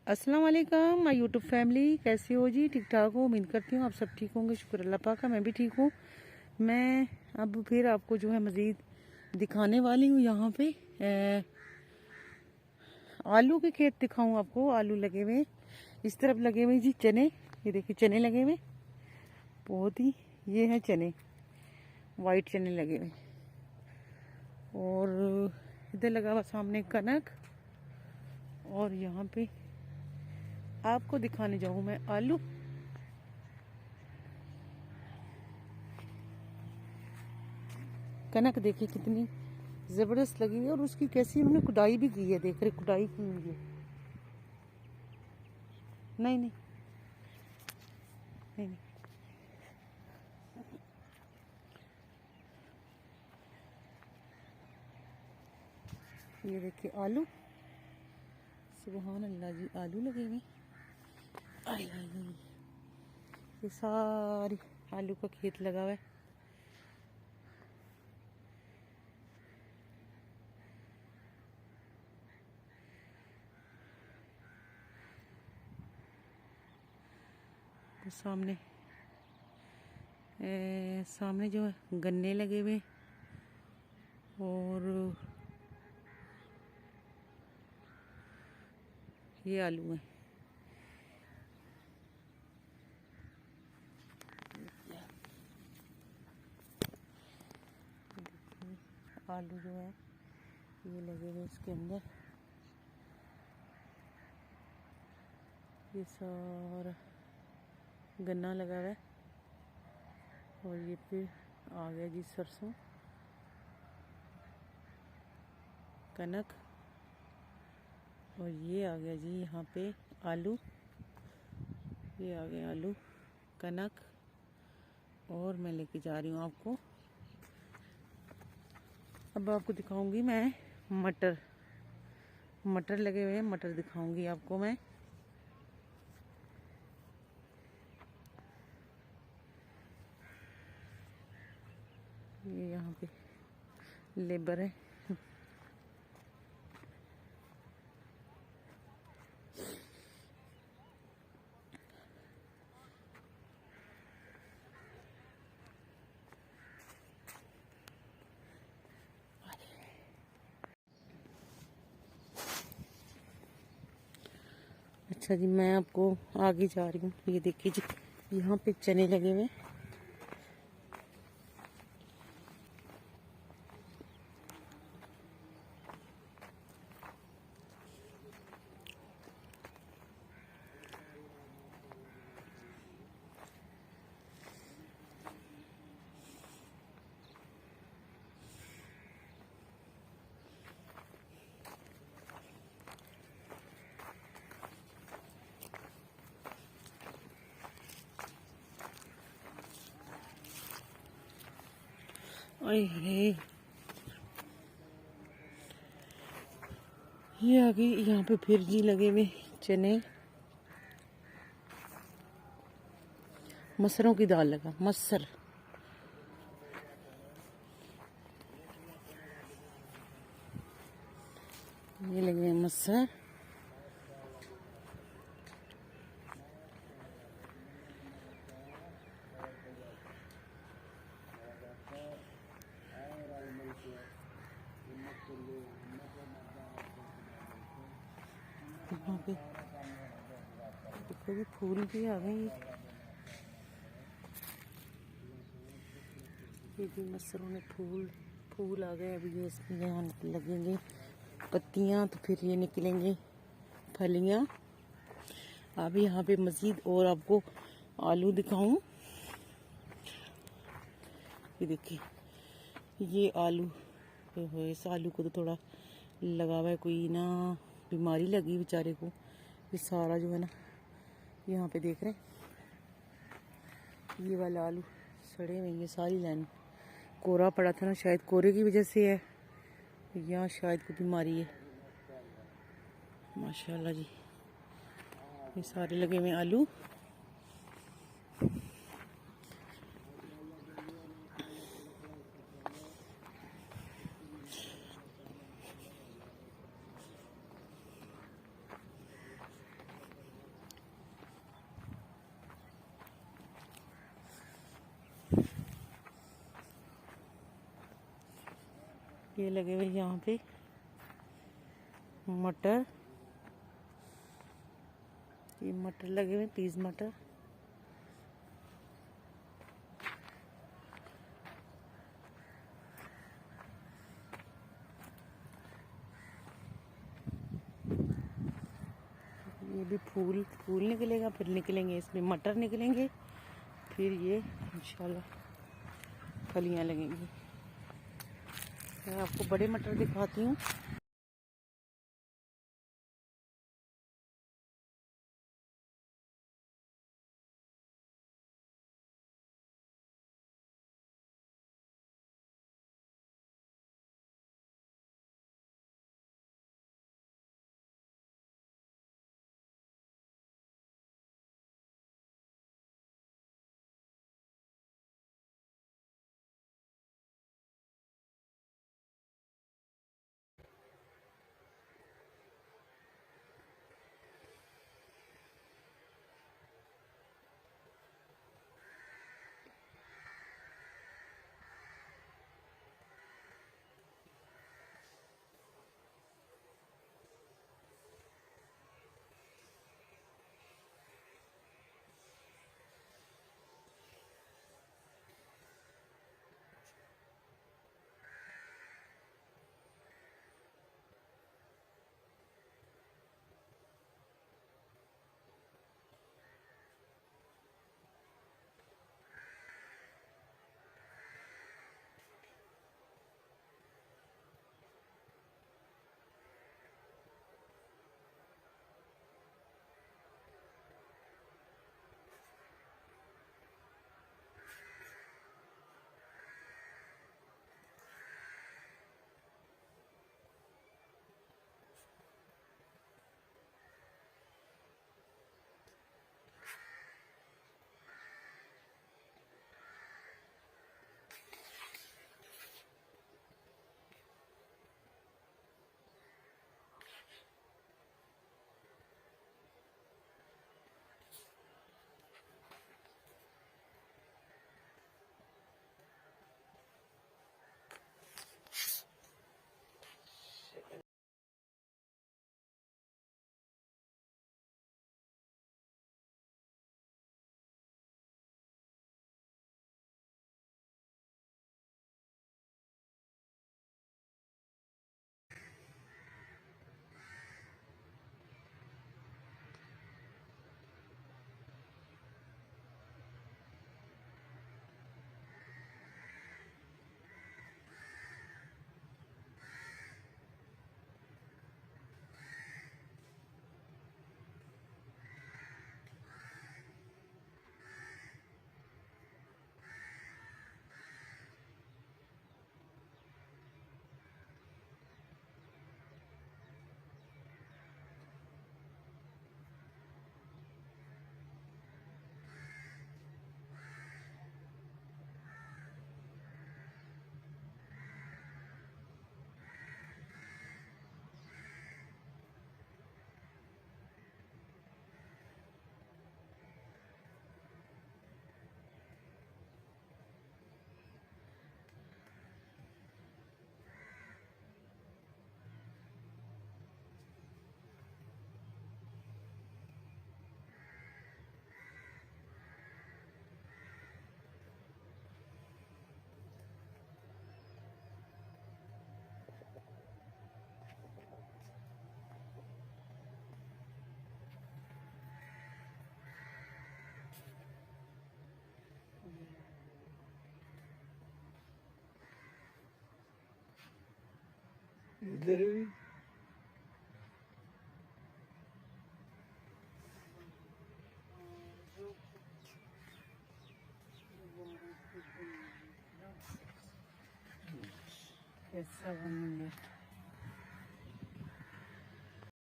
अस्सलाम वालेकुम my YouTube family, कैसी हो जी? ठीक ठाक हो? उम्मीद करती हूँ आप सब ठीक होंगे। शुक्र अल्लाह पाक का, मैं भी ठीक हूँ। मैं अब फिर आपको जो है मज़ीद दिखाने वाली हूँ। यहाँ पे आलू के खेत दिखाऊँ आपको। आलू लगे हुए, इस तरफ लगे हुए जी चने। ये देखिए चने लगे हुए बहुत ही, ये है चने, वाइट चने लगे हुए। और इधर लगा हुआ सामने कनक। और यहाँ पे आपको दिखाने जाऊँ मैं आलू। कनक देखिए कितनी ज़बरदस्त लगी हुई है, और उसकी कैसी उन्होंने खुदाई भी की है। देख रहे, खुदाई की हुई है। नहीं नहीं नहीं, नहीं। ये देखिए आलू, सुबहान अल्लाह जी, आलू लगे हुए। आय आय आय, ये सारी आलू का खेत लगा हुआ है। तो सामने जो है गन्ने लगे हुए, और ये आलू हैं। आलू जो है ये लगे हुए इसके अंदर। ये सारा गन्ना लगा हुआ है, और ये फिर आ गया जी सरसों, कनक, और ये आ गया जी यहाँ पे आलू। ये आ गया आलू, कनक, और मैं लेके जा रही हूँ आपको। अब आपको दिखाऊंगी मैं मटर। मटर लगे हुए हैं, मटर दिखाऊंगी आपको मैं। ये यहाँ पे लेबर है। अच्छा जी, मैं आपको आगे जा रही हूँ। ये देखिए जी, यहाँ पे चने लगे हुए। अरे ये आ गई यहाँ पे फिर जी लगे हुए चने। मसरों की दाल लगा, मसर। ये लगे हुए मसर। यहाँ पे देखो जी फूल भी आ गए। ये भी मसरों में फूल आ गए। अभी ये इसमें यहाँ लगेंगे पत्तियाँ, तो फिर ये निकलेंगे फलियाँ। अभी यहाँ पे मज़ीद और आपको आलू दिखाऊं। ये देखिए ये आलू, इस आलू को तो थोड़ा लगा हुआ है, कोई ना बीमारी लगी बेचारे को। ये सारा जो है ना, यहाँ पे देख रहे हैं, ये वाला आलू सड़े हुए, ये सारी लाइन कोरा पड़ा था ना, शायद कोरे की वजह से है, यहाँ शायद कोई बीमारी है। माशाल्लाह जी, ये सारे लगे हुए आलू। ये लगे हुए यहाँ पे मटर, ये मटर लगे हुए, पीस मटर। ये भी फूल निकलेगा, फिर निकलेंगे इसमें मटर निकलेंगे, फिर ये इंशाल्लाह फलियां लगेंगी। मैं आपको बड़े मटर दिखाती हूँ। इधर भी कैसा बनेंगे।